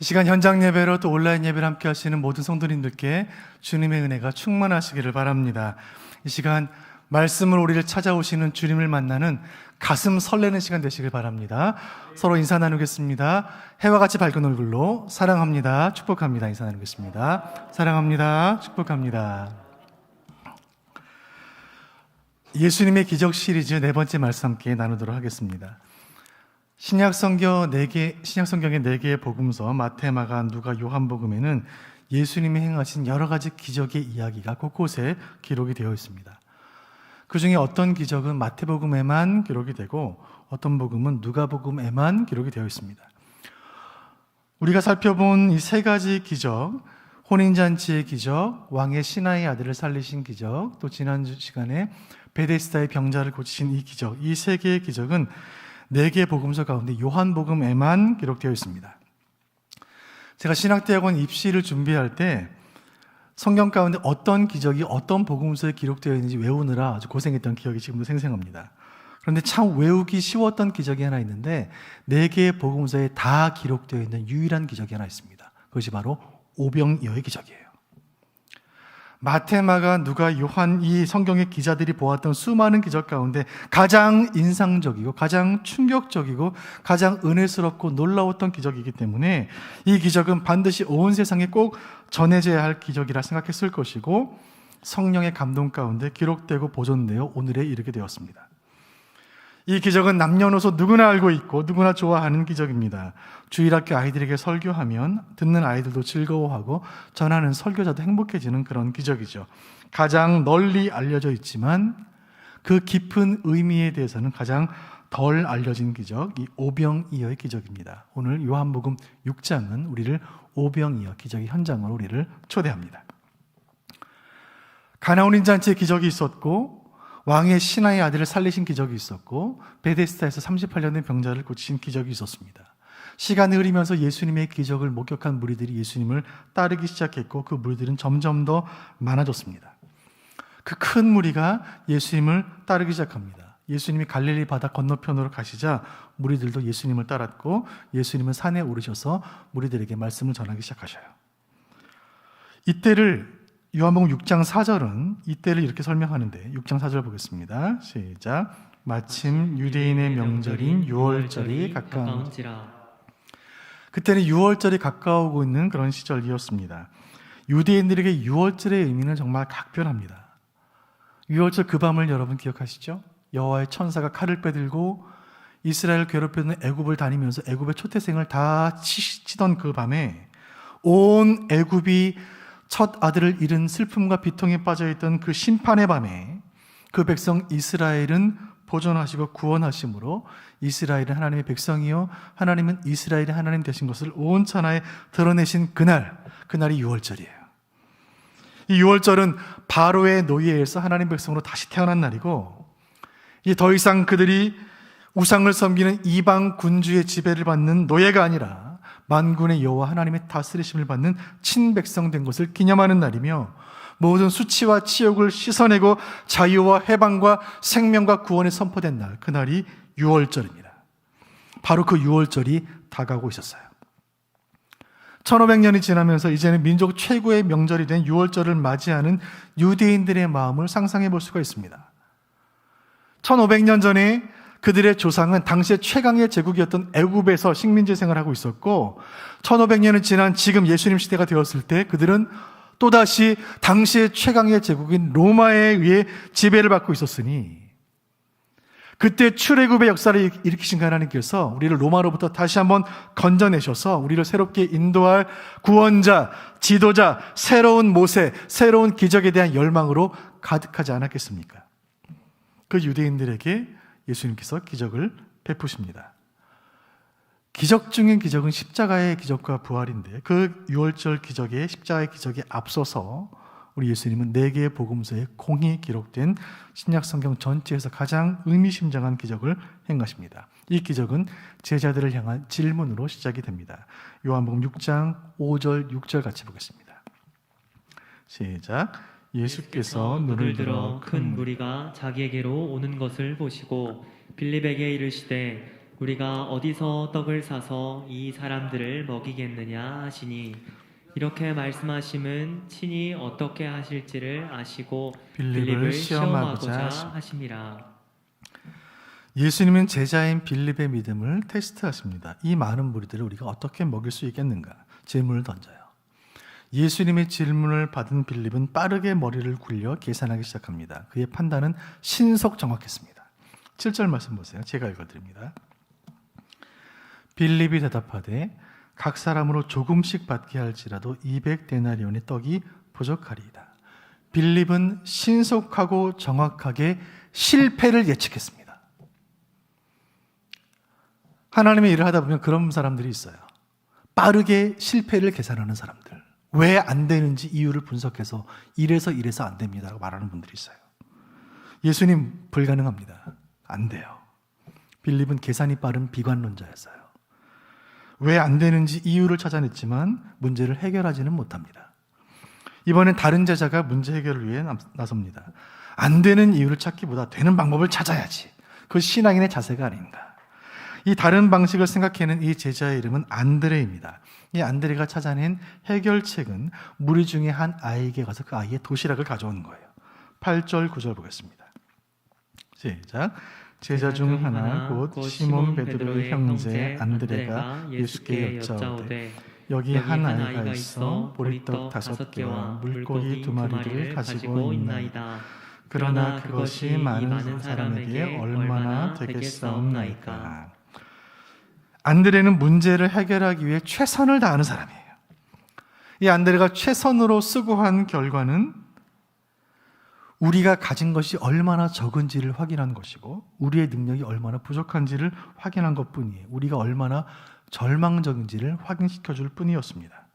이 시간 현장 예배로 또 온라인 예배를 함께 하시는 모든 성도님들께 주님의 은혜가 충만하시기를 바랍니다. 이 시간 말씀을 우리를 찾아오시는 주님을 만나는 가슴 설레는 시간 되시길 바랍니다. 서로 인사 나누겠습니다. 해와 같이 밝은 얼굴로 사랑합니다, 축복합니다 인사 나누겠습니다. 사랑합니다, 축복합니다. 예수님의 기적 시리즈 네 번째 말씀 함께 나누도록 하겠습니다. 신약성경의 4개의 복음서 마태, 마가, 누가, 요한복음에는 예수님이 행하신 여러 가지 기적의 이야기가 곳곳에 기록이 되어 있습니다. 그 중에 어떤 기적은 마태복음에만 기록이 되고 어떤 복음은 누가복음에만 기록이 되어 있습니다. 우리가 살펴본 이 3가지 기적, 혼인잔치의 기적, 왕의 신하의 아들을 살리신 기적, 또 지난 시간에 베데스다의 병자를 고치신 이 기적, 이 3개의 기적은 4개의 복음서 가운데 요한복음에만 기록되어 있습니다. 제가 신학대학원 입시를 준비할 때 성경 가운데 어떤 기적이 어떤 복음서에 기록되어 있는지 외우느라 아주 고생했던 기억이 지금도 생생합니다. 그런데 참 외우기 쉬웠던 기적이 하나 있는데 4개의 복음서에 다 기록되어 있는 유일한 기적이 하나 있습니다. 그것이 바로 오병이어의 기적이에요. 마태, 마가, 누가, 요한 이 성경의 기자들이 보았던 수많은 기적 가운데 가장 인상적이고 가장 충격적이고 가장 은혜스럽고 놀라웠던 기적이기 때문에 이 기적은 반드시 온 세상에 꼭 전해져야 할 기적이라 생각했을 것이고 성령의 감동 가운데 기록되고 보존되어 오늘에 이르게 되었습니다. 이 기적은 남녀노소 누구나 알고 있고 누구나 좋아하는 기적입니다. 주일학교 아이들에게 설교하면 듣는 아이들도 즐거워하고 전하는 설교자도 행복해지는 그런 기적이죠. 가장 널리 알려져 있지만 그 깊은 의미에 대해서는 가장 덜 알려진 기적, 이 오병이어의 기적입니다. 오늘 요한복음 6장은 우리를 오병이어 기적의 현장으로 우리를 초대합니다. 가나 혼인잔치의 기적이 있었고 왕의 신하의 아들을 살리신 기적이 있었고 베데스다에서 38년 된 병자를 고치신 기적이 있었습니다. 시간이 흐르면서 예수님의 기적을 목격한 무리들이 예수님을 따르기 시작했고 그 무리들은 점점 더 많아졌습니다. 그 큰 무리가 예수님을 따르기 시작합니다. 예수님이 갈릴리 바다 건너편으로 가시자 무리들도 예수님을 따랐고 예수님은 산에 오르셔서 무리들에게 말씀을 전하기 시작하셔요. 이때를 요한복음 6장 4절은 이때를 이렇게 설명하는데 6장 4절 보겠습니다. 시작. 마침 유대인의 명절인 유월절이 가까운지라. 그때는 유월절이 가까우고 있는 그런 시절이었습니다. 유대인들에게 유월절의 의미는 정말 각별합니다. 유월절 그 밤을 여러분 기억하시죠? 여호와의 천사가 칼을 빼들고 이스라엘을 괴롭히는 애굽을 다니면서 애굽의 초태생을 다 치던 그 밤에 온 애굽이 첫 아들을 잃은 슬픔과 비통에 빠져있던 그 심판의 밤에 그 백성 이스라엘은 보존하시고 구원하심으로 이스라엘은 하나님의 백성이요 하나님은 이스라엘의 하나님 되신 것을 온 천하에 드러내신 그날이 유월절이에요. 이 유월절은 바로의 노예에서 하나님 백성으로 다시 태어난 날이고 이제 더 이상 그들이 우상을 섬기는 이방 군주의 지배를 받는 노예가 아니라 만군의 여호와 하나님의 다스리심을 받는 친백성 된 것을 기념하는 날이며 모든 수치와 치욕을 씻어내고 자유와 해방과 생명과 구원이 선포된 날, 그날이 유월절입니다. 바로 그 유월절이 다가오고 있었어요. 1500년이 지나면서 이제는 민족 최고의 명절이 된 유월절을 맞이하는 유대인들의 마음을 상상해 볼 수가 있습니다. 1500년 전에 그들의 조상은 당시에 최강의 제국이었던 애굽에서 식민지 생활을 하고 있었고 1500년이 지난 지금 예수님 시대가 되었을 때 그들은 또다시 당시의 최강의 제국인 로마에 의해 지배를 받고 있었으니 그때 출애굽의 역사를 일으키신 하나님께서 우리를 로마로부터 다시 한번 건져내셔서 우리를 새롭게 인도할 구원자, 지도자, 새로운 모세, 새로운 기적에 대한 열망으로 가득하지 않았겠습니까? 그 유대인들에게 예수님께서 기적을 베푸십니다. 기적 중인 기적은 십자가의 기적과 부활인데 그 유월절 기적의 십자가의 기적에 앞서서 우리 예수님은 4개의 복음서에 공히 기록된 신약성경 전체에서 가장 의미심장한 기적을 행하십니다. 이 기적은 제자들을 향한 질문으로 시작이 됩니다. 요한복음 6장 5절 6절 같이 보겠습니다. 시작. 예수께서 눈을 들어 큰 무리가 자기에게로 오는 것을 보시고 빌립에게 이르시되 우리가 어디서 떡을 사서 이 사람들을 먹이겠느냐 하시니 이렇게 말씀하심은 친히 어떻게 하실지를 아시고 빌립을 시험하고자 하심이라. 예수님은 제자인 빌립의 믿음을 테스트하십니다. 이 많은 무리들을 우리가 어떻게 먹일 수 있겠는가? 질문을 던져요. 예수님의 질문을 받은 빌립은 빠르게 머리를 굴려 계산하기 시작합니다. 그의 판단은 신속 정확했습니다. 7절 말씀 보세요. 제가 읽어드립니다. 빌립이 대답하되 각 사람으로 조금씩 받게 할지라도 200데나리온의 떡이 부족하리이다. 빌립은 신속하고 정확하게 실패를 예측했습니다. 하나님의 일을 하다 보면 그런 사람들이 있어요. 빠르게 실패를 계산하는 사람들. 왜 안 되는지 이유를 분석해서 이래서 안 됩니다라고 말하는 분들이 있어요. 예수님 불가능합니다. 안 돼요. 빌립은 계산이 빠른 비관론자였어요. 왜 안 되는지 이유를 찾아냈지만 문제를 해결하지는 못합니다. 이번엔 다른 제자가 문제 해결을 위해 나섭니다. 안 되는 이유를 찾기보다 되는 방법을 찾아야지. 그 신앙인의 자세가 아닌가. 이 다른 방식을 생각해낸 이 제자의 이름은 안드레입니다. 이 안드레가 찾아낸 해결책은 무리 중에 한 아이에게 가서 그 아이의 도시락을 가져오는 거예요. 8절, 9절 보겠습니다. 시작. 제자 중 하나 곧 시몬 베드로의 형제 안드레가 예수께 여짜오되 여기 한 아이가 있어 보리떡 5개와 물고기 2마리를 가지고 있나이다. 그러나 그것이 많은 사람에게 얼마나 되겠사옵나이까. 안드레는 문제를 해결하기 위해 최선을 다하는 사람이에요. 이 안드레가 최선으로 수고한 결과는 우리가 가진 것이 얼마나 적은지를 확인한 것이고 우리의 능력이 얼마나 부족한지를 확인한 것뿐이에요. 우리가 얼마나 절망적인지를 확인시켜 줄 뿐이었습니다.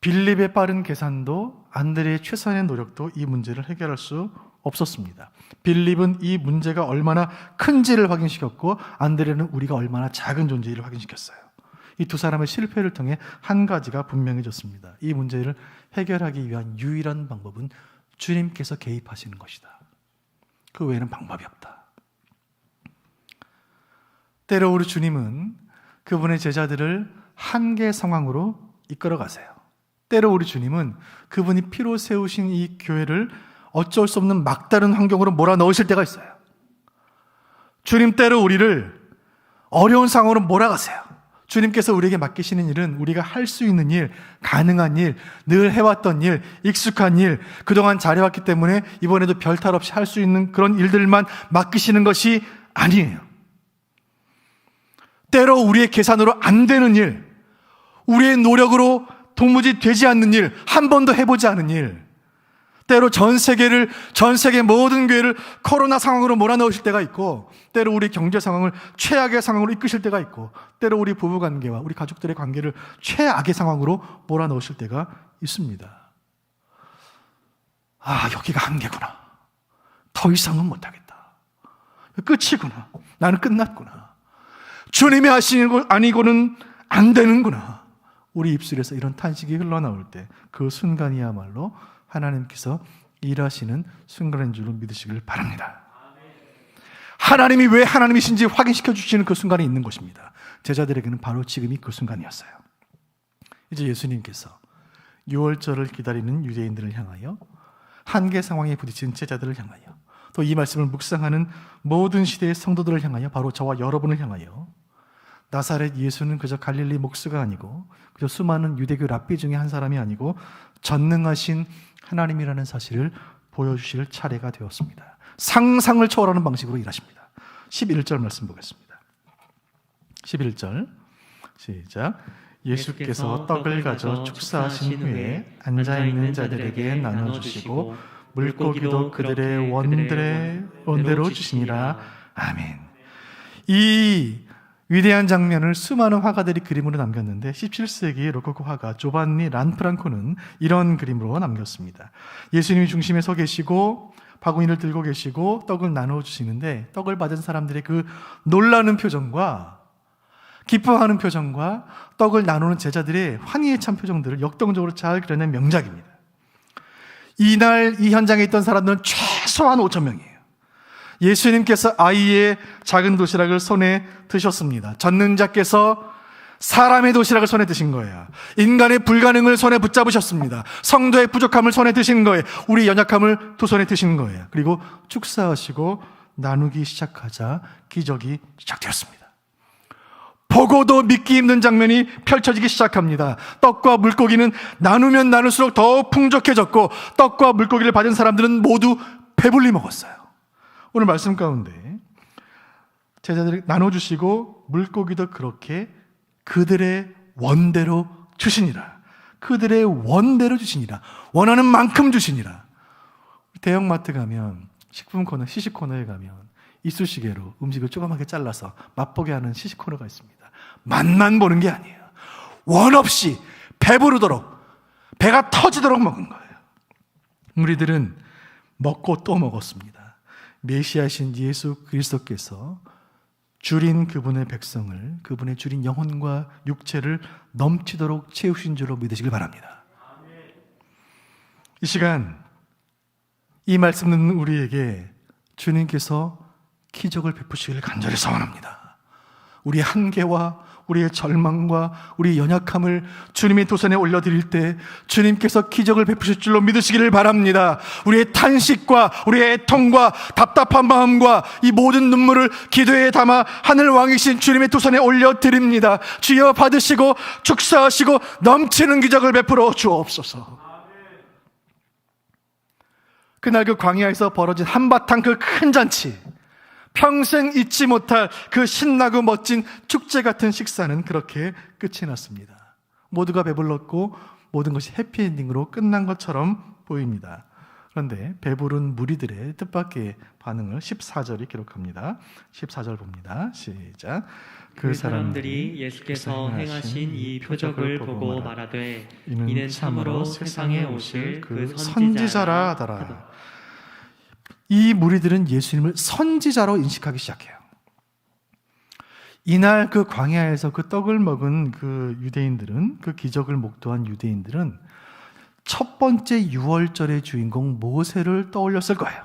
빌립의 빠른 계산도 안드레의 최선의 노력도 이 문제를 해결할 수 없었습니다. 빌립은 이 문제가 얼마나 큰지를 확인시켰고 안드레는 우리가 얼마나 작은 존재를 확인시켰어요. 이 두 사람의 실패를 통해 한 가지가 분명해졌습니다. 이 문제를 해결하기 위한 유일한 방법은 주님께서 개입하시는 것이다. 그 외에는 방법이 없다. 때로 우리 주님은 그분의 제자들을 한계 상황으로 이끌어 가세요. 때로 우리 주님은 그분이 피로 세우신 이 교회를 어쩔 수 없는 막다른 환경으로 몰아넣으실 때가 있어요. 주님 때로 우리를 어려운 상황으로 몰아가세요. 주님께서 우리에게 맡기시는 일은 우리가 할 수 있는 일, 가능한 일, 늘 해왔던 일, 익숙한 일, 그동안 잘해왔기 때문에 이번에도 별탈 없이 할 수 있는 그런 일들만 맡기시는 것이 아니에요. 때로 우리의 계산으로 안 되는 일, 우리의 노력으로 도무지 되지 않는 일, 한 번도 해보지 않은 일, 때로 전 세계 모든 교회를 코로나 상황으로 몰아넣으실 때가 있고, 때로 우리 경제 상황을 최악의 상황으로 이끄실 때가 있고, 때로 우리 부부 관계와 우리 가족들의 관계를 최악의 상황으로 몰아넣으실 때가 있습니다. 아, 여기가 한계구나. 더 이상은 못하겠다. 끝이구나. 나는 끝났구나. 주님이 하시는 것 아니고는 안 되는구나. 우리 입술에서 이런 탄식이 흘러나올 때 그 순간이야말로 하나님께서 일하시는 순간인 줄로 믿으시길 바랍니다. 하나님이 왜 하나님이신지 확인시켜 주시는 그 순간이 있는 것입니다. 제자들에게는 바로 지금이 그 순간이었어요. 이제 예수님께서 6월절을 기다리는 유대인들을 향하여, 한계 상황에 부딪힌 제자들을 향하여, 또 이 말씀을 묵상하는 모든 시대의 성도들을 향하여, 바로 저와 여러분을 향하여 나사렛 예수는 그저 갈릴리 목수가 아니고 그저 수많은 유대교 랍비 중에 한 사람이 아니고 전능하신 하나님이라는 사실을 보여주실 차례가 되었습니다. 상상을 초월하는 방식으로 일하십니다. 11절 말씀 보겠습니다. 11절 시작. 예수께서 떡을 가져 축사하신 후에 앉아있는 자들에게 나눠주시고 물고기도 그들의 원대로 주시니라. 아멘. 이 위대한 장면을 수많은 화가들이 그림으로 남겼는데 17세기 로코코 화가 조반니 란프랑코는 이런 그림으로 남겼습니다. 예수님이 중심에 서 계시고 바구니를 들고 계시고 떡을 나누어 주시는데, 떡을 받은 사람들의 그 놀라는 표정과 기뻐하는 표정과 떡을 나누는 제자들의 환희에 찬 표정들을 역동적으로 잘 그려낸 명작입니다. 이날 이 현장에 있던 사람들은 최소한 5,000명이에요. 예수님께서 아이의 작은 도시락을 손에 드셨습니다. 전능자께서 사람의 도시락을 손에 드신 거예요. 인간의 불가능을 손에 붙잡으셨습니다. 성도의 부족함을 손에 드신 거예요. 우리 연약함을 두 손에 드신 거예요. 그리고 축사하시고 나누기 시작하자 기적이 시작되었습니다. 보고도 믿기 힘든 장면이 펼쳐지기 시작합니다. 떡과 물고기는 나누면 나눌수록 더 풍족해졌고, 떡과 물고기를 받은 사람들은 모두 배불리 먹었어요. 오늘 말씀 가운데 제자들이 나눠주시고 물고기도 그렇게 그들의 원대로 주시니라. 그들의 원대로 주시니라. 원하는 만큼 주시니라. 대형마트 가면 식품 코너, 시식 코너에 가면 이쑤시개로 음식을 조그맣게 잘라서 맛보게 하는 시식 코너가 있습니다. 맛만 보는 게 아니에요. 원 없이 배부르도록, 배가 터지도록 먹은 거예요. 우리들은 먹고 또 먹었습니다. 메시아신 예수 그리스도께서 줄인 그분의 백성을, 그분의 줄인 영혼과 육체를 넘치도록 채우신 줄로 믿으시길 바랍니다. 이 시간 이 말씀 듣는 우리에게 주님께서 기적을 베푸시기를 간절히 소원합니다. 우리의 한계와 우리의 절망과 우리의 연약함을 주님의 도선에 올려드릴 때 주님께서 기적을 베푸실 줄로 믿으시기를 바랍니다. 우리의 탄식과 우리의 애통과 답답한 마음과 이 모든 눈물을 기도에 담아 하늘 왕이신 주님의 도선에 올려드립니다. 주여 받으시고 축사하시고 넘치는 기적을 베풀어 주옵소서. 그날 그 광야에서 벌어진 한바탕 그 큰 잔치, 평생 잊지 못할 그 신나고 멋진 축제 같은 식사는 그렇게 끝이 났습니다. 모두가 배불렀고 모든 것이 해피엔딩으로 끝난 것처럼 보입니다. 그런데 배부른 무리들의 뜻밖의 반응을 14절이 기록합니다. 14절 봅니다. 시작. 그 사람들이 예수께서 행하신 이 표적을 보고 말하되 이는 참으로 세상에 오실 그 선지자라 하더라. 이 무리들은 예수님을 선지자로 인식하기 시작해요. 이날 그 광야에서 그 떡을 먹은 그 유대인들은, 그 기적을 목도한 유대인들은 첫 번째 유월절의 주인공 모세를 떠올렸을 거예요.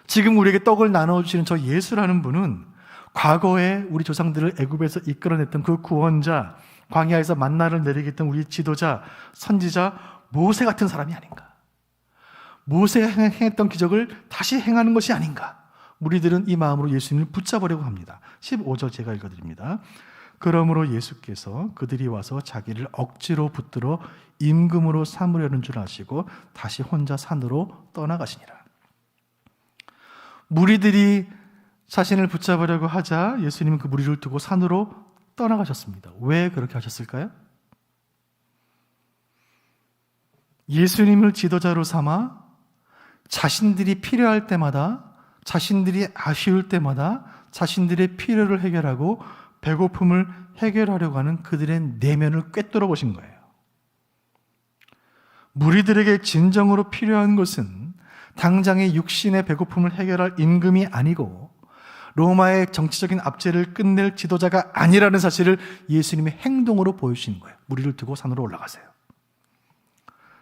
지금 우리에게 떡을 나눠주시는 저 예수라는 분은 과거에 우리 조상들을 애굽에서 이끌어냈던 그 구원자, 광야에서 만나를 내리게 했던 우리 지도자, 선지자 모세 같은 사람이 아닌가. 모세가 행했던 기적을 다시 행하는 것이 아닌가. 무리들은 이 마음으로 예수님을 붙잡으려고 합니다. 15절 제가 읽어드립니다. 그러므로 예수께서 그들이 와서 자기를 억지로 붙들어 임금으로 삼으려는 줄 아시고 다시 혼자 산으로 떠나가시니라. 무리들이 자신을 붙잡으려고 하자 예수님은 그 무리를 두고 산으로 떠나가셨습니다. 왜 그렇게 하셨을까요? 예수님을 지도자로 삼아 자신들이 필요할 때마다, 자신들이 아쉬울 때마다 자신들의 필요를 해결하고 배고픔을 해결하려고 하는 그들의 내면을 꿰뚫어 보신 거예요. 무리들에게 진정으로 필요한 것은 당장의 육신의 배고픔을 해결할 임금이 아니고 로마의 정치적인 압제를 끝낼 지도자가 아니라는 사실을 예수님의 행동으로 보여주시는 거예요. 무리를 두고 산으로 올라가세요.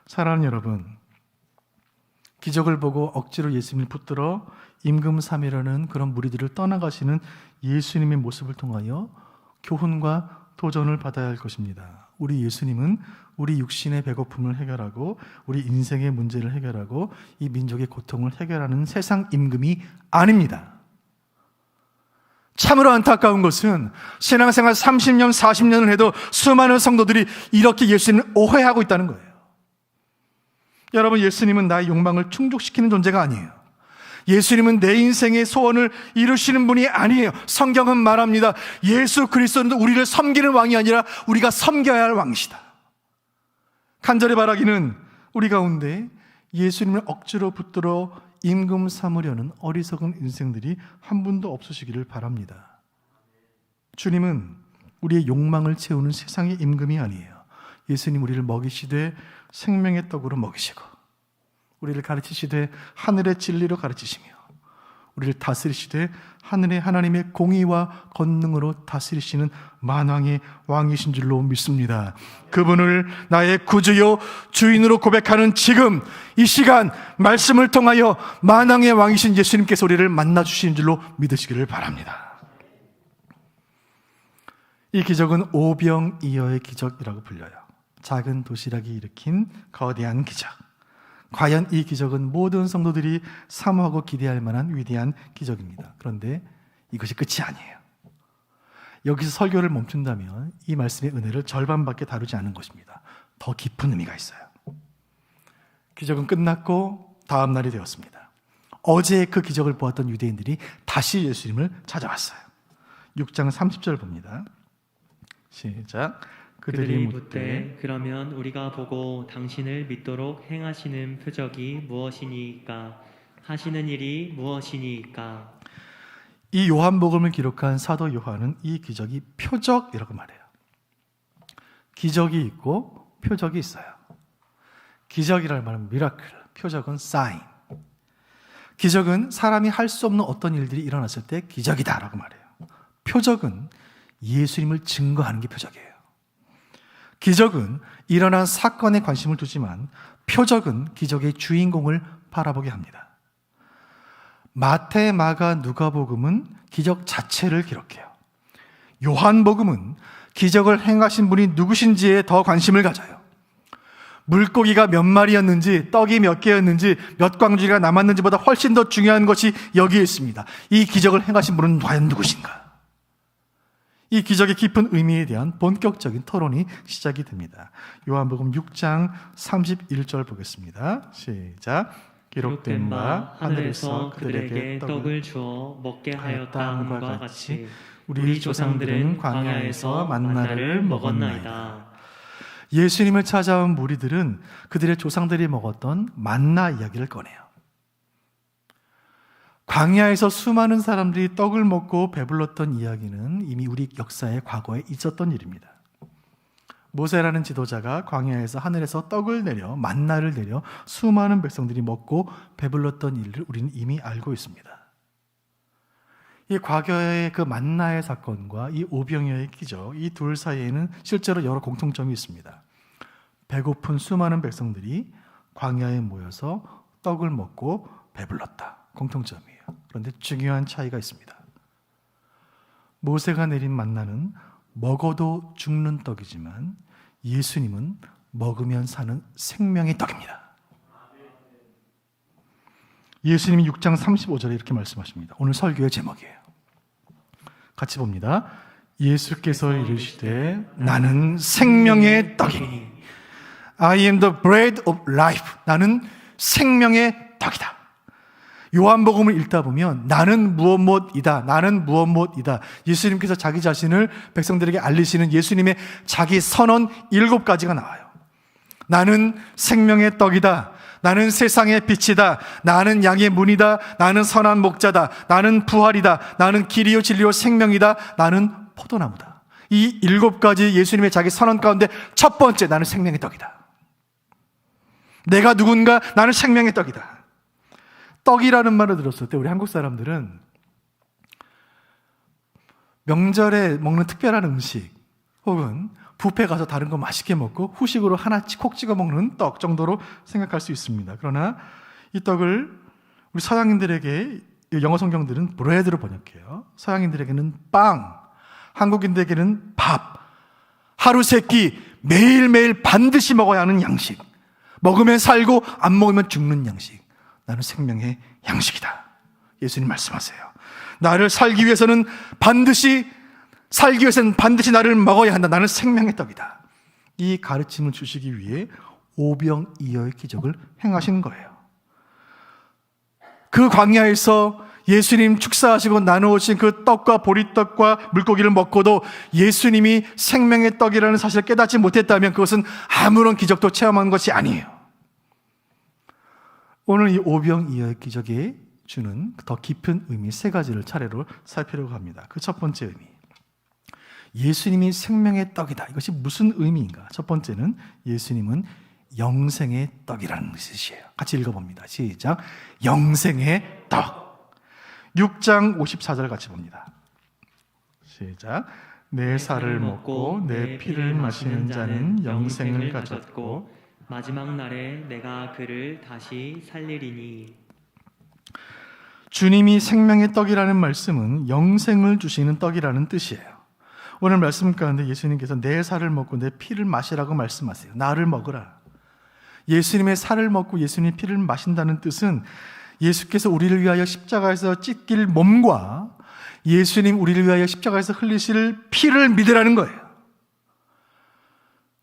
사랑하는 여러분, 기적을 보고 억지로 예수님을 붙들어 임금 삼이라는 그런 무리들을 떠나가시는 예수님의 모습을 통하여 교훈과 도전을 받아야 할 것입니다. 우리 예수님은 우리 육신의 배고픔을 해결하고 우리 인생의 문제를 해결하고 이 민족의 고통을 해결하는 세상 임금이 아닙니다. 참으로 안타까운 것은 신앙생활 30년, 40년을 해도 수많은 성도들이 이렇게 예수님을 오해하고 있다는 거예요. 여러분, 예수님은 나의 욕망을 충족시키는 존재가 아니에요. 예수님은 내 인생의 소원을 이루시는 분이 아니에요. 성경은 말합니다. 예수 그리스도는 우리를 섬기는 왕이 아니라 우리가 섬겨야 할 왕이시다. 간절히 바라기는 우리 가운데 예수님을 억지로 붙들어 임금 삼으려는 어리석은 인생들이 한 분도 없으시기를 바랍니다. 주님은 우리의 욕망을 채우는 세상의 임금이 아니에요. 예수님 우리를 먹이시되 생명의 떡으로 먹이시고 우리를 가르치시되 하늘의 진리로 가르치시며 우리를 다스리시되 하늘의 하나님의 공의와 권능으로 다스리시는 만왕의 왕이신 줄로 믿습니다. 그분을 나의 구주요 주인으로 고백하는 지금 이 시간 말씀을 통하여 만왕의 왕이신 예수님께서 우리를 만나주시는 줄로 믿으시기를 바랍니다. 이 기적은 오병이어의 기적이라고 불려요. 작은 도시락이 일으킨 거대한 기적. 과연 이 기적은 모든 성도들이 사모하고 기대할 만한 위대한 기적입니다. 그런데 이것이 끝이 아니에요. 여기서 설교를 멈춘다면 이 말씀의 은혜를 절반밖에 다루지 않은 것입니다. 더 깊은 의미가 있어요. 기적은 끝났고 다음 날이 되었습니다. 어제 그 기적을 보았던 유대인들이 다시 예수님을 찾아왔어요. 6장 30절 봅니다. 시작. 그들이 묻되 그러면 우리가 보고 당신을 믿도록 행하시는 표적이 무엇이니까? 하시는 일이 무엇이니까? 이 요한복음을 기록한 사도 요한은 이 기적이 표적이라고 말해요. 기적이 있고 표적이 있어요. 기적이라는 말은 미라클, 표적은 사인. 기적은 사람이 할 수 없는 어떤 일들이 일어났을 때 기적이다라고 말해요. 표적은 예수님을 증거하는 게 표적이에요. 기적은 일어난 사건에 관심을 두지만 표적은 기적의 주인공을 바라보게 합니다. 마태, 마가, 누가복음은 기적 자체를 기록해요. 요한복음은 기적을 행하신 분이 누구신지에 더 관심을 가져요. 물고기가 몇 마리였는지, 떡이 몇 개였는지, 몇 광주리가 남았는지보다 훨씬 더 중요한 것이 여기에 있습니다. 이 기적을 행하신 분은 과연 누구신가? 이 기적의 깊은 의미에 대한 본격적인 토론이 시작이 됩니다. 요한복음 6장 31절 보겠습니다. 시작. 기록된 바 하늘에서 그들에게 떡을 주어 먹게 하였다 함과 같이 우리 조상들은 광야에서 만나를 먹었나이다. 예수님을 찾아온 무리들은 그들의 조상들이 먹었던 만나 이야기를 꺼내요. 광야에서 수많은 사람들이 떡을 먹고 배불렀던 이야기는 이미 우리 역사의 과거에 있었던 일입니다. 모세라는 지도자가 광야에서 하늘에서 떡을 내려 만나를 내려 수많은 백성들이 먹고 배불렀던 일을 우리는 이미 알고 있습니다. 이 과거의 그 만나의 사건과 이 오병이어의 기적, 이 둘 사이에는 실제로 여러 공통점이 있습니다. 배고픈 수많은 백성들이 광야에 모여서 떡을 먹고 배불렀다. 공통점이에요. 그런데 중요한 차이가 있습니다. 모세가 내린 만나는 먹어도 죽는 떡이지만 예수님은 먹으면 사는 생명의 떡입니다. 예수님이 6장 35절에 이렇게 말씀하십니다. 오늘 설교의 제목이에요. 같이 봅니다. 예수께서 이르시되 나는 생명의 떡이니 I am the bread of life. 나는 생명의 떡이다. 요한복음을 읽다 보면 나는 무엇무엇이다. 나는 무엇무엇이다. 예수님께서 자기 자신을 백성들에게 알리시는 예수님의 자기 선언 7가지가 나와요. 나는 생명의 떡이다. 나는 세상의 빛이다. 나는 양의 문이다. 나는 선한 목자다. 나는 부활이다. 나는 길이요 진리요 생명이다. 나는 포도나무다. 이 7가지 예수님의 자기 선언 가운데 첫 번째, 나는 생명의 떡이다. 내가 누군가? 나는 생명의 떡이다. 떡이라는 말을 들었을 때 우리 한국 사람들은 명절에 먹는 특별한 음식 혹은 뷔페 가서 다른 거 맛있게 먹고 후식으로 하나 콕 찍어 먹는 떡 정도로 생각할 수 있습니다. 그러나 이 떡을 우리 서양인들에게 영어 성경들은 브레드로 번역해요. 서양인들에게는 빵, 한국인들에게는 밥, 하루 세 끼 매일매일 반드시 먹어야 하는 양식, 먹으면 살고 안 먹으면 죽는 양식. 나는 생명의 양식이다. 예수님 말씀하세요. 나를 살기 위해서는 반드시 나를 먹어야 한다. 나는 생명의 떡이다. 이 가르침을 주시기 위해 오병이어의 기적을 행하신 거예요. 그 광야에서 예수님 축사하시고 나누어진 그 떡과 보리떡과 물고기를 먹고도 예수님이 생명의 떡이라는 사실을 깨닫지 못했다면 그것은 아무런 기적도 체험한 것이 아니에요. 오늘 이 오병이어의 기적이 주는 더 깊은 의미 3가지를 차례로 살피려고 합니다. 그 첫 번째 의미, 예수님이 생명의 떡이다. 이것이 무슨 의미인가? 첫 번째는 예수님은 영생의 떡이라는 뜻이에요. 같이 읽어봅니다. 시작. 영생의 떡. 6장 54절 같이 봅니다. 시작. 내 살을 먹고 내 피를 마시는 자는 영생을 가졌고 마지막 날에 내가 그를 다시 살리리니. 주님이 생명의 떡이라는 말씀은 영생을 주시는 떡이라는 뜻이에요. 오늘 말씀 가운데 예수님께서 내 살을 먹고 내 피를 마시라고 말씀하세요. 나를 먹으라. 예수님의 살을 먹고 예수님의 피를 마신다는 뜻은 예수께서 우리를 위하여 십자가에서 찢길 몸과 예수님 우리를 위하여 십자가에서 흘리실 피를 믿으라는 거예요.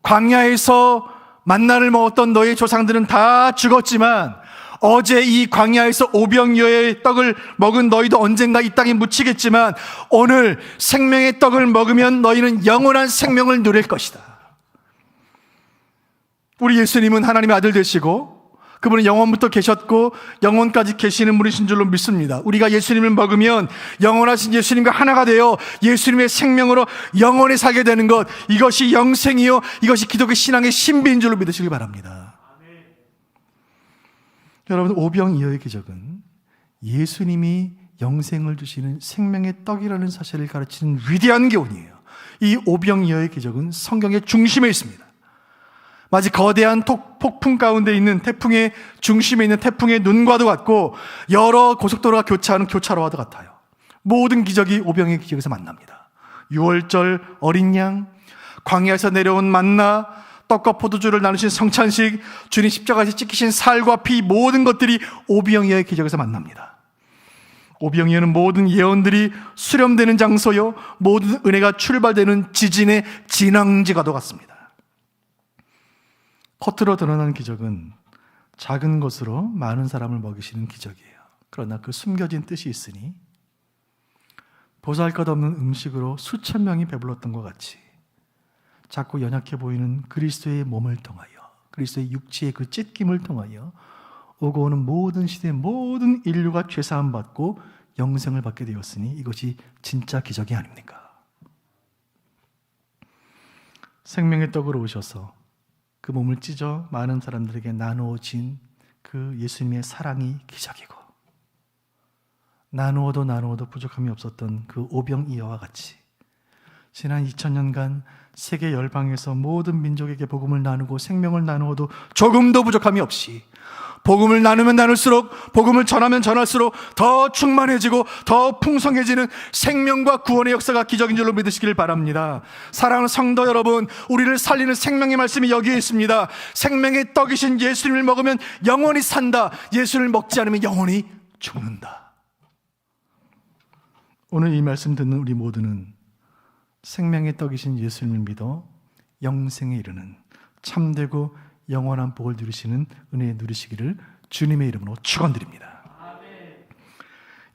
광야에서 만나를 먹었던 너희 조상들은 다 죽었지만 어제 이 광야에서 오병이어의 떡을 먹은 너희도 언젠가 이 땅에 묻히겠지만 오늘 생명의 떡을 먹으면 너희는 영원한 생명을 누릴 것이다. 우리 예수님은 하나님의 아들 되시고 그분은 영원부터 계셨고 영원까지 계시는 분이신 줄로 믿습니다. 우리가 예수님을 먹으면 영원하신 예수님과 하나가 되어 예수님의 생명으로 영원히 살게 되는 것, 이것이 영생이요 이것이 기독교 신앙의 신비인 줄로 믿으시길 바랍니다. 여러분, 오병이어의 기적은 예수님이 영생을 주시는 생명의 떡이라는 사실을 가르치는 위대한 교훈이에요. 이 오병이어의 기적은 성경의 중심에 있습니다. 마치 거대한 폭풍 가운데 있는 태풍의 중심에 있는 태풍의 눈과도 같고 여러 고속도로가 교차하는 교차로와도 같아요. 모든 기적이 오병이어의 기적에서 만납니다. 유월절 어린 양, 광야에서 내려온 만나, 떡과 포도주를 나누신 성찬식, 주님 십자가에서 찢기신 살과 피, 모든 것들이 오병이어의 기적에서 만납니다. 오병이어는 모든 예언들이 수렴되는 장소요, 모든 은혜가 출발되는 지진의 진앙지가도 같습니다. 겉으로 드러난 기적은 작은 것으로 많은 사람을 먹이시는 기적이에요. 그러나 그 숨겨진 뜻이 있으니 보잘것없는 음식으로 수천 명이 배불렀던 것 같이 작고 연약해 보이는 그리스도의 몸을 통하여, 그리스도의 육체의 그 찢김을 통하여 오고 오는 모든 시대의 모든 인류가 죄사함 받고 영생을 받게 되었으니 이것이 진짜 기적이 아닙니까? 생명의 떡으로 오셔서 그 몸을 찢어 많은 사람들에게 나누어진 그 예수님의 사랑이 기적이고, 나누어도 부족함이 없었던 그 오병이어와 같이 지난 2000년간 세계 열방에서 모든 민족에게 복음을 나누고 생명을 나누어도 조금도 부족함이 없이 복음을 나누면 나눌수록, 복음을 전하면 전할수록 더 충만해지고 더 풍성해지는 생명과 구원의 역사가 기적인 줄로 믿으시길 바랍니다. 사랑하는 성도 여러분, 우리를 살리는 생명의 말씀이 여기에 있습니다. 생명의 떡이신 예수님을 먹으면 영원히 산다. 예수를 먹지 않으면 영원히 죽는다. 오늘 이 말씀 듣는 우리 모두는 생명의 떡이신 예수님을 믿어 영생에 이르는 참되고 영원한 복을 누리시는 은혜 누리시기를 주님의 이름으로 축원드립니다.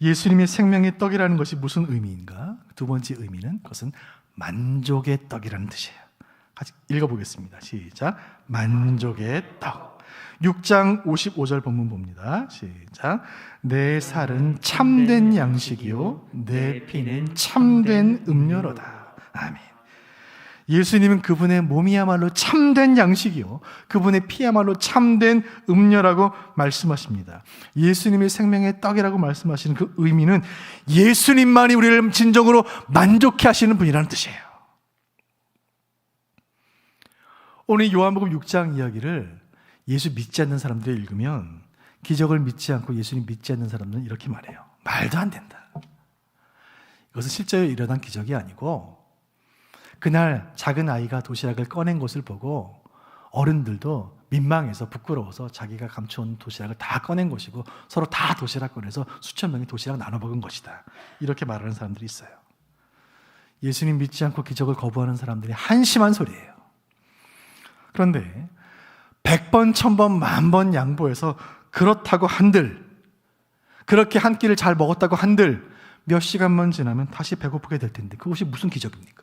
예수님의 생명의 떡이라는 것이 무슨 의미인가? 두 번째 의미는 그것은 만족의 떡이라는 뜻이에요. 같이 읽어보겠습니다. 시작. 만족의 떡. 6장 55절 본문 봅니다. 시작. 내 살은 참된 양식이요 내 피는 참된 음료로다. 아멘. 예수님은 그분의 몸이야말로 참된 양식이요 그분의 피야말로 참된 음료라고 말씀하십니다. 예수님의 생명의 떡이라고 말씀하시는 그 의미는 예수님만이 우리를 진정으로 만족해 하시는 분이라는 뜻이에요. 오늘 요한복음 6장 이야기를 예수 믿지 않는 사람들이 읽으면, 기적을 믿지 않고 예수님 믿지 않는 사람들은 이렇게 말해요. 말도 안 된다. 이것은 실제로 일어난 기적이 아니고 그날 작은 아이가 도시락을 꺼낸 것을 보고 어른들도 민망해서 부끄러워서 자기가 감춰온 도시락을 다 꺼낸 것이고 서로 다 도시락 꺼내서 수천 명이 도시락 나눠 먹은 것이다. 이렇게 말하는 사람들이 있어요. 예수님 믿지 않고 기적을 거부하는 사람들이 한심한 소리예요. 그런데 100번, 1000번, 10,000번 양보해서 그렇다고 한들, 그렇게 한 끼를 잘 먹었다고 한들 몇 시간만 지나면 다시 배고프게 될 텐데 그것이 무슨 기적입니까?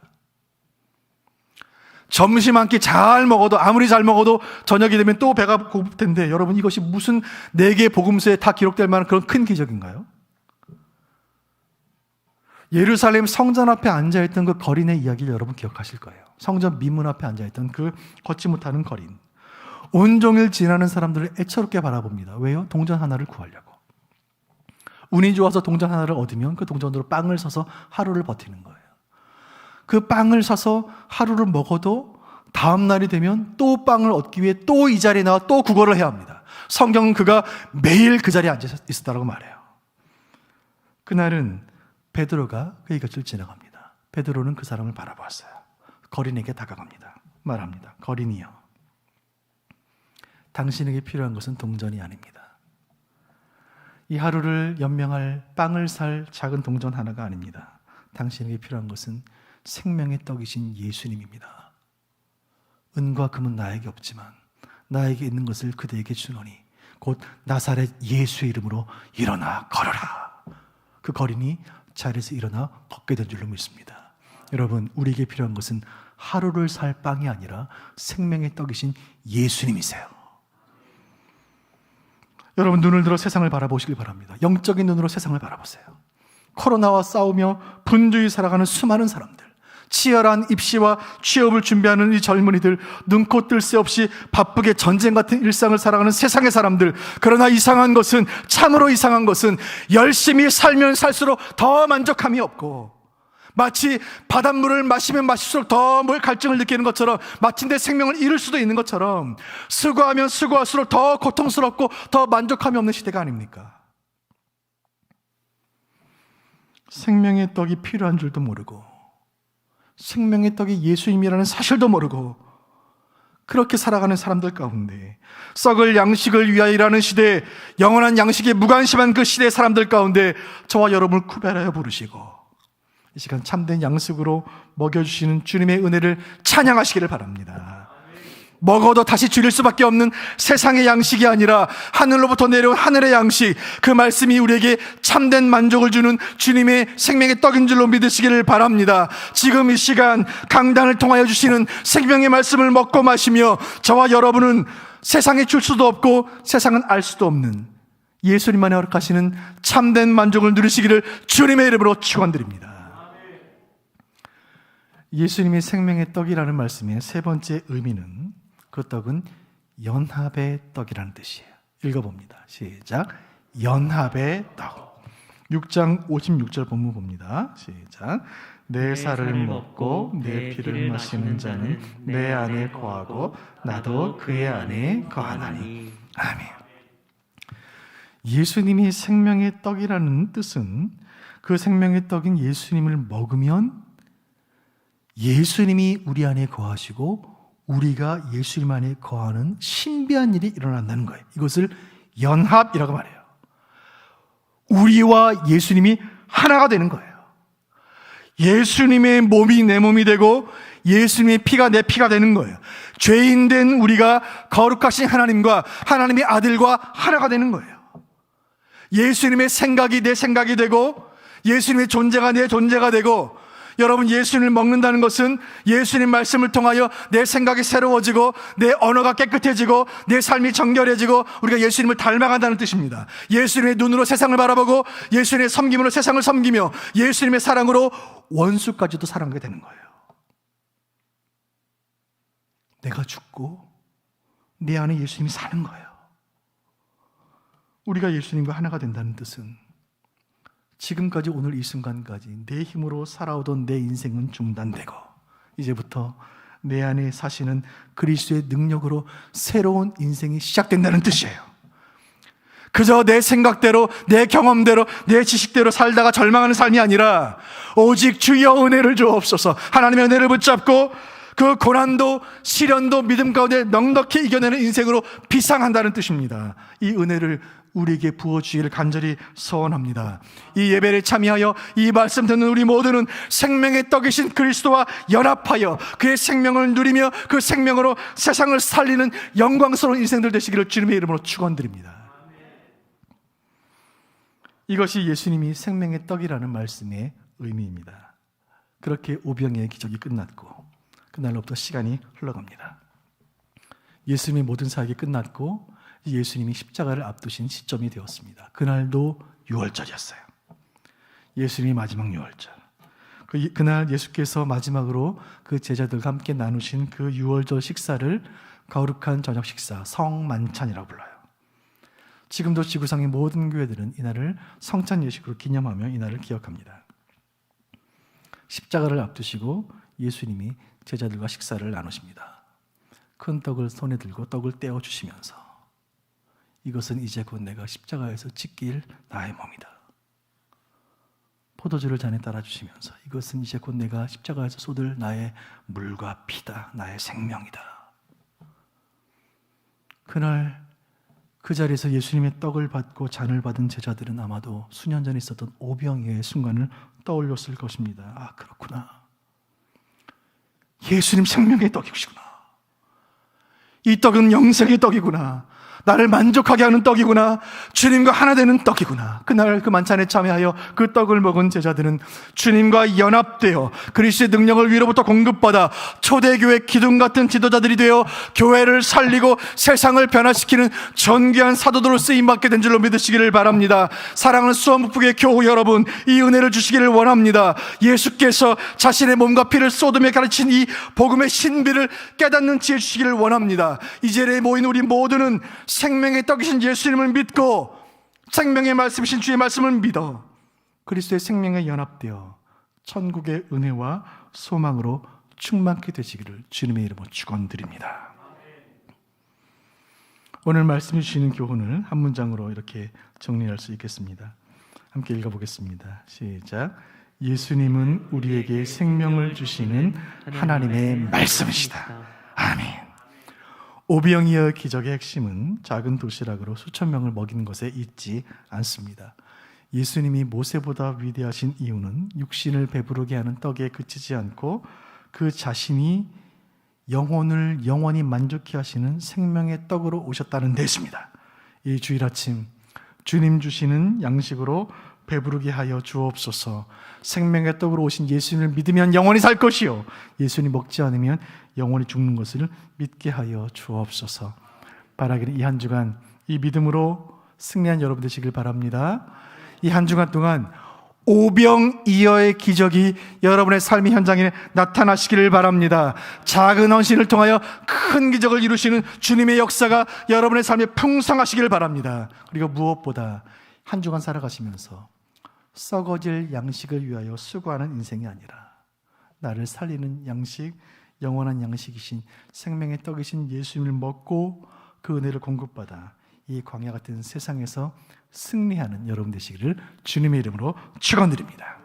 점심 한 끼 잘 먹어도, 아무리 잘 먹어도 저녁이 되면 또 배가 고플 텐데 여러분, 이것이 무슨 4개의 복음서에 다 기록될 만한 그런 큰 기적인가요? 예루살렘 성전 앞에 앉아있던 그 거린의 이야기를 여러분 기억하실 거예요. 성전 미문 앞에 앉아있던 그 걷지 못하는 거린, 온종일 지나는 사람들을 애처롭게 바라봅니다. 왜요? 동전 하나를 구하려고. 운이 좋아서 동전 하나를 얻으면 그 동전으로 빵을 사서 하루를 버티는 거예요. 그 빵을 사서 하루를 먹어도 다음 날이 되면 또 빵을 얻기 위해 또 이 자리에 나와 또 구걸을 해야 합니다. 성경은 그가 매일 그 자리에 앉아 있었다고 말해요. 그날은 베드로가 그의 곁을 지나갑니다. 베드로는 그 사람을 바라보았어요. 거린에게 다가갑니다. 말합니다. 거린이여, 당신에게 필요한 것은 동전이 아닙니다. 이 하루를 연명할 빵을 살 작은 동전 하나가 아닙니다. 당신에게 필요한 것은 생명의 떡이신 예수님입니다. 은과 금은 나에게 없지만 나에게 있는 것을 그대에게 주노니 곧 나사렛 예수의 이름으로 일어나 걸어라. 그 거린이 자리에서 일어나 걷게 된 줄로 믿습니다. 여러분, 우리에게 필요한 것은 하루를 살 빵이 아니라 생명의 떡이신 예수님이세요. 여러분, 눈을 들어 세상을 바라보시길 바랍니다. 영적인 눈으로 세상을 바라보세요. 코로나와 싸우며 분주히 살아가는 수많은 사람들, 치열한 입시와 취업을 준비하는 이 젊은이들, 눈코 뜰 새 없이 바쁘게 전쟁 같은 일상을 살아가는 세상의 사람들. 그러나 이상한 것은, 참으로 이상한 것은 열심히 살면 살수록 더 만족함이 없고, 마치 바닷물을 마시면 마실수록 더 뭘 갈증을 느끼는 것처럼, 마침내 생명을 잃을 수도 있는 것처럼 수고하면 수고할수록 더 고통스럽고 더 만족함이 없는 시대가 아닙니까? 생명의 떡이 필요한 줄도 모르고, 생명의 떡이 예수님이라는 사실도 모르고 그렇게 살아가는 사람들 가운데, 썩을 양식을 위하여 일하는 시대, 영원한 양식에 무관심한 그 시대의 사람들 가운데 저와 여러분을 구별하여 부르시고 이 시간 참된 양식으로 먹여주시는 주님의 은혜를 찬양하시기를 바랍니다. 먹어도 다시 줄일 수밖에 없는 세상의 양식이 아니라 하늘로부터 내려온 하늘의 양식, 그 말씀이 우리에게 참된 만족을 주는 주님의 생명의 떡인 줄로 믿으시기를 바랍니다. 지금 이 시간 강단을 통하여 주시는 생명의 말씀을 먹고 마시며 저와 여러분은 세상에 줄 수도 없고 세상은 알 수도 없는 예수님만이 허락하시는 참된 만족을 누리시기를 주님의 이름으로 축원드립니다. 예수님이 생명의 떡이라는 말씀의 세 번째 의미는, 그 떡은 연합의 떡이라는 뜻이에요. 읽어봅니다. 시작. 연합의 떡. 6장 56절 본문 봅니다. 시작. 내 살을 먹고 내 피를 마시는 자는 내 안에 거하고 나도 그의 안에 거하나니. 아멘. 예수님이 생명의 떡이라는 뜻은, 그 생명의 떡인 예수님을 먹으면 예수님이 우리 안에 거하시고 우리가 예수님 안에 거하는 신비한 일이 일어난다는 거예요. 이것을 연합이라고 말해요. 우리와 예수님이 하나가 되는 거예요. 예수님의 몸이 내 몸이 되고 예수님의 피가 내 피가 되는 거예요. 죄인된 우리가 거룩하신 하나님과 하나님의 아들과 하나가 되는 거예요. 예수님의 생각이 내 생각이 되고 예수님의 존재가 내 존재가 되고, 여러분, 예수님을 먹는다는 것은 예수님 말씀을 통하여 내 생각이 새로워지고 내 언어가 깨끗해지고 내 삶이 정결해지고 우리가 예수님을 닮아간다는 뜻입니다. 예수님의 눈으로 세상을 바라보고 예수님의 섬김으로 세상을 섬기며 예수님의 사랑으로 원수까지도 사랑하게 되는 거예요. 내가 죽고 내 안에 예수님이 사는 거예요. 우리가 예수님과 하나가 된다는 뜻은 지금까지 오늘 이 순간까지 내 힘으로 살아오던 내 인생은 중단되고 이제부터 내 안에 사시는 그리스도의 능력으로 새로운 인생이 시작된다는 뜻이에요. 그저 내 생각대로, 내 경험대로, 내 지식대로 살다가 절망하는 삶이 아니라 오직 주여 은혜를 주옵소서, 하나님의 은혜를 붙잡고 그 고난도 시련도 믿음 가운데 넉넉히 이겨내는 인생으로 비상한다는 뜻입니다. 이 은혜를 우리에게 부어주기를 간절히 소원합니다. 이 예배를 참여하여 이 말씀 듣는 우리 모두는 생명의 떡이신 그리스도와 연합하여 그의 생명을 누리며 그 생명으로 세상을 살리는 영광스러운 인생들 되시기를 주님의 이름으로 축원드립니다. 이것이 예수님이 생명의 떡이라는 말씀의 의미입니다. 그렇게 오병이의 기적이 끝났고 그날로부터 시간이 흘러갑니다. 예수님의 모든 사역이 끝났고 예수님이 십자가를 앞두신 시점이 되었습니다. 그날도 6월절이었어요. 예수님이 마지막 6월절. 그날 예수께서 마지막으로 그 제자들과 함께 나누신 그 6월절 식사를 거룩한 저녁 식사, 성만찬이라고 불러요. 지금도 지구상의 모든 교회들은 이날을 성찬 예식으로 기념하며 이날을 기억합니다. 십자가를 앞두시고 예수님이 제자들과 식사를 나누십니다. 큰 떡을 손에 들고 떡을 떼어 주시면서 이것은 이제 곧 내가 십자가에서 지킬 나의 몸이다. 포도주를 잔에 따라 주시면서 이것은 이제 곧 내가 십자가에서 쏟을 나의 물과 피다. 나의 생명이다. 그날 그 자리에서 예수님의 떡을 받고 잔을 받은 제자들은 아마도 수년 전에 있었던 오병이어의 순간을 떠올렸을 것입니다. 아, 그렇구나. 예수님 생명의 떡이시구나. 이 떡은 영생의 떡이구나. 나를 만족하게 하는 떡이구나. 주님과 하나 되는 떡이구나. 그날 그 만찬에 참여하여 그 떡을 먹은 제자들은 주님과 연합되어 그리스도의 능력을 위로부터 공급받아 초대교회 기둥 같은 지도자들이 되어 교회를 살리고 세상을 변화시키는 존귀한 사도들로 쓰임받게 된 줄로 믿으시기를 바랍니다. 사랑하는 수원북부의 교우 여러분, 이 은혜를 주시기를 원합니다. 예수께서 자신의 몸과 피를 쏟으며 가르친 이 복음의 신비를 깨닫는 지혜 주시기를 원합니다. 이 자리에 모인 우리 모두는 생명의 떡이신 예수님을 믿고 생명의 말씀이신 주의 말씀을 믿어 그리스도의 생명에 연합되어 천국의 은혜와 소망으로 충만케 되시기를 주님의 이름으로 축원드립니다. 오늘 말씀 주시는 교훈을 한 문장으로 이렇게 정리할 수 있겠습니다. 함께 읽어보겠습니다. 시작. 예수님은 우리에게 생명을 주시는 하나님의 말씀이시다. 아멘. 오병이어 기적의 핵심은 작은 도시락으로 수천 명을 먹이는 것에 있지 않습니다. 예수님이 모세보다 위대하신 이유는 육신을 배부르게 하는 떡에 그치지 않고 그 자신이 영혼을 영원히 만족케 하시는 생명의 떡으로 오셨다는 데있습니다. 이 주일 아침 주님 주시는 양식으로 배부르게 하여 주옵소서. 생명의 떡으로 오신 예수님을 믿으면 영원히 살 것이요 예수님 먹지 않으면 영원히 죽는 것을 믿게 하여 주옵소서. 바라기를 이 한 주간 이 믿음으로 승리한 여러분 되시길 바랍니다. 이 한 주간 동안 오병이어의 기적이 여러분의 삶의 현장에 나타나시기를 바랍니다. 작은 헌신을 통하여 큰 기적을 이루시는 주님의 역사가 여러분의 삶에 풍성하시기를 바랍니다. 그리고 무엇보다 한 주간 살아가시면서 썩어질 양식을 위하여 수고하는 인생이 아니라 나를 살리는 양식, 영원한 양식이신 생명의 떡이신 예수님을 먹고 그 은혜를 공급받아 이 광야 같은 세상에서 승리하는 여러분 되시기를 주님의 이름으로 축원드립니다.